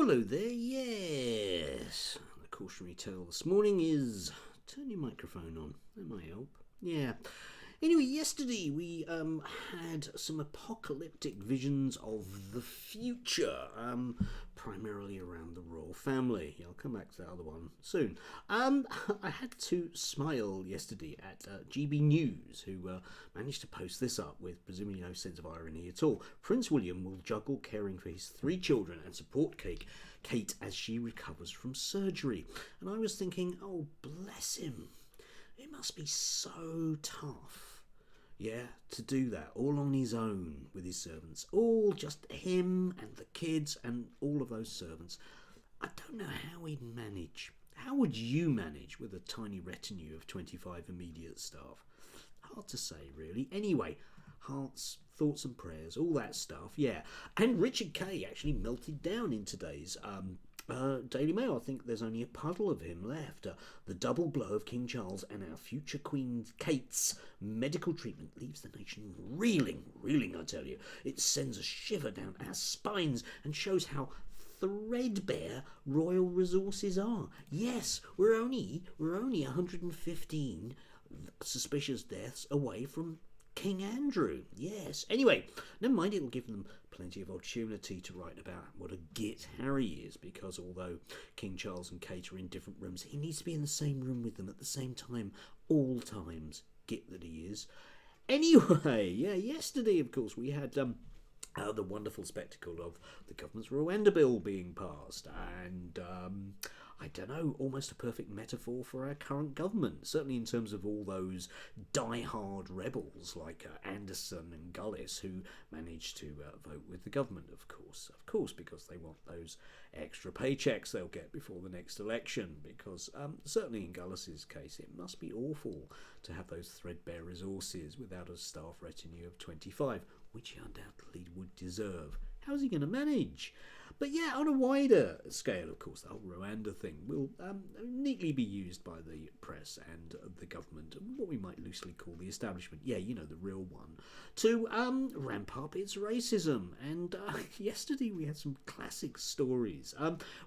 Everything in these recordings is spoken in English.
hello there, yes. The cautionary tale this morning is turn your microphone on, that might help. Yeah. Anyway, yesterday we had some apocalyptic visions of the future, primarily around the royal family. Yeah, I'll come back to that other one soon. I had to smile yesterday at GB News, who managed to post this up with presumably no sense of irony at all. Prince William will juggle caring for his 3 children and support Kate as she recovers from surgery. And I was thinking, oh, bless him. It must be so tough, yeah, to do that all on his own with his servants. All just him and the kids and all of those servants. I don't know how he'd manage. How would you manage with a tiny retinue of 25 immediate staff? Hard to say, really. Anyway, hearts, thoughts and prayers, all that stuff, yeah. And Richard Kay actually melted down in today's Daily Mail. I think there's only a puddle of him left. The double blow of King Charles and our future Queen Kate's medical treatment leaves the nation reeling, I tell you. It sends a shiver down our spines and shows how threadbare royal resources are. Yes, we're only 115 suspicious deaths away from King Andrew, yes. Anyway, never mind, it'll give them plenty of opportunity to write about what a git Harry is, because although King Charles and Kate are in different rooms, he needs to be in the same room with them at the same time, all times, git that he is. Anyway, yeah, yesterday, of course, we had the wonderful spectacle of the government's Rwanda bill being passed, and I don't know, almost a perfect metaphor for our current government, certainly in terms of all those die-hard rebels like Anderson and Gullis, who managed to vote with the government, of course, because they want those extra paychecks they'll get before the next election, because certainly in Gullis's case it must be awful to have those threadbare resources without a staff retinue of 25, which he undoubtedly would deserve. How's he going to manage? But yeah, on a wider scale, of course, the whole Rwanda thing will neatly be used by the press and the government, what we might loosely call the establishment, yeah, you know, the real one, to ramp up its racism. And yesterday we had some classic stories.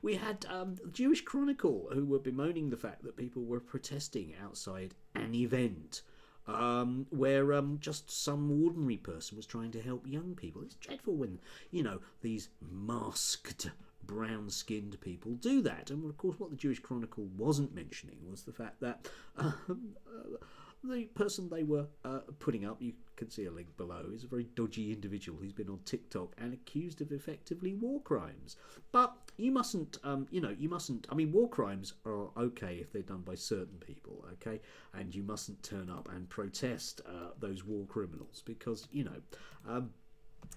We had the Jewish Chronicle, who were bemoaning the fact that people were protesting outside an event where just some ordinary person was trying to help young people. It's dreadful when, you know, these masked, brown-skinned people do that. And, of course, what the Jewish Chronicle wasn't mentioning was the fact that the person they were putting up, you can see a link below, is a very dodgy individual who's been on TikTok and accused of effectively war crimes. But you mustn't, I mean, war crimes are okay if they're done by certain people, okay? And you mustn't turn up and protest those war criminals because, you know,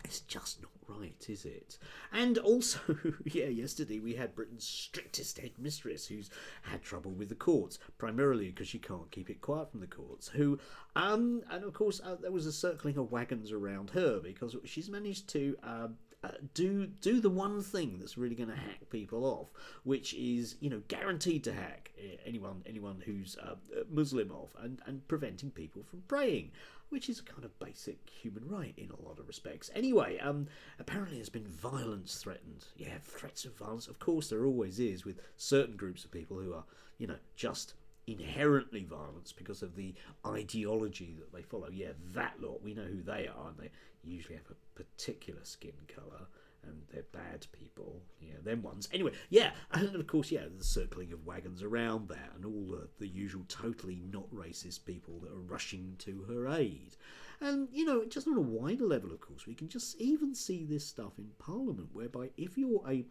it's just not right, is it? And also, yeah, yesterday we had Britain's strictest headmistress who's had trouble with the courts, primarily because she can't keep it quiet from the courts, who, and of course, there was a circling of wagons around her because she's managed to do the one thing that's really going to hack people off, which is, you know, guaranteed to hack anyone who's Muslim off, and preventing people from praying, which is a kind of basic human right in a lot of respects. Anyway, apparently there's been violence threatened. Yeah, threats of violence. Of course, there always is with certain groups of people who are, you know, just inherently violent because of the ideology that they follow. Yeah, that lot, we know who they are, and they usually have a particular skin colour, and they're bad people, yeah, them ones. Anyway, yeah, and of course, yeah, the circling of wagons around that, and all the usual totally not racist people that are rushing to her aid. And, you know, just on a wider level, of course, we can just even see this stuff in Parliament, whereby if you're a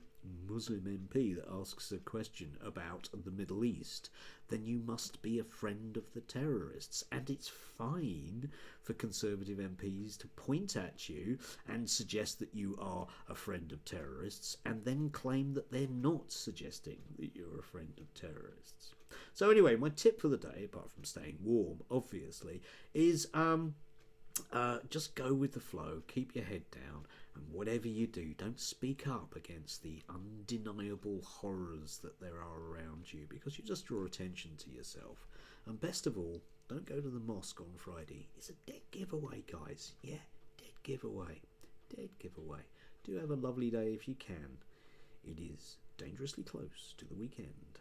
Muslim MP that asks a question about the Middle East, then you must be a friend of the terrorists, and it's fine for Conservative MPs to point at you and suggest that you are a friend of terrorists, and then claim that they're not suggesting that you're a friend of terrorists. So anyway, my tip for the day, apart from staying warm, obviously, is just go with the flow, keep your head down, and whatever you do, don't speak up against the undeniable horrors that there are around you, because you just draw attention to yourself. And best of all, don't go to the mosque on Friday. It's a dead giveaway, guys. Yeah, dead giveaway. Dead giveaway. Do have a lovely day if you can. It is dangerously close to the weekend.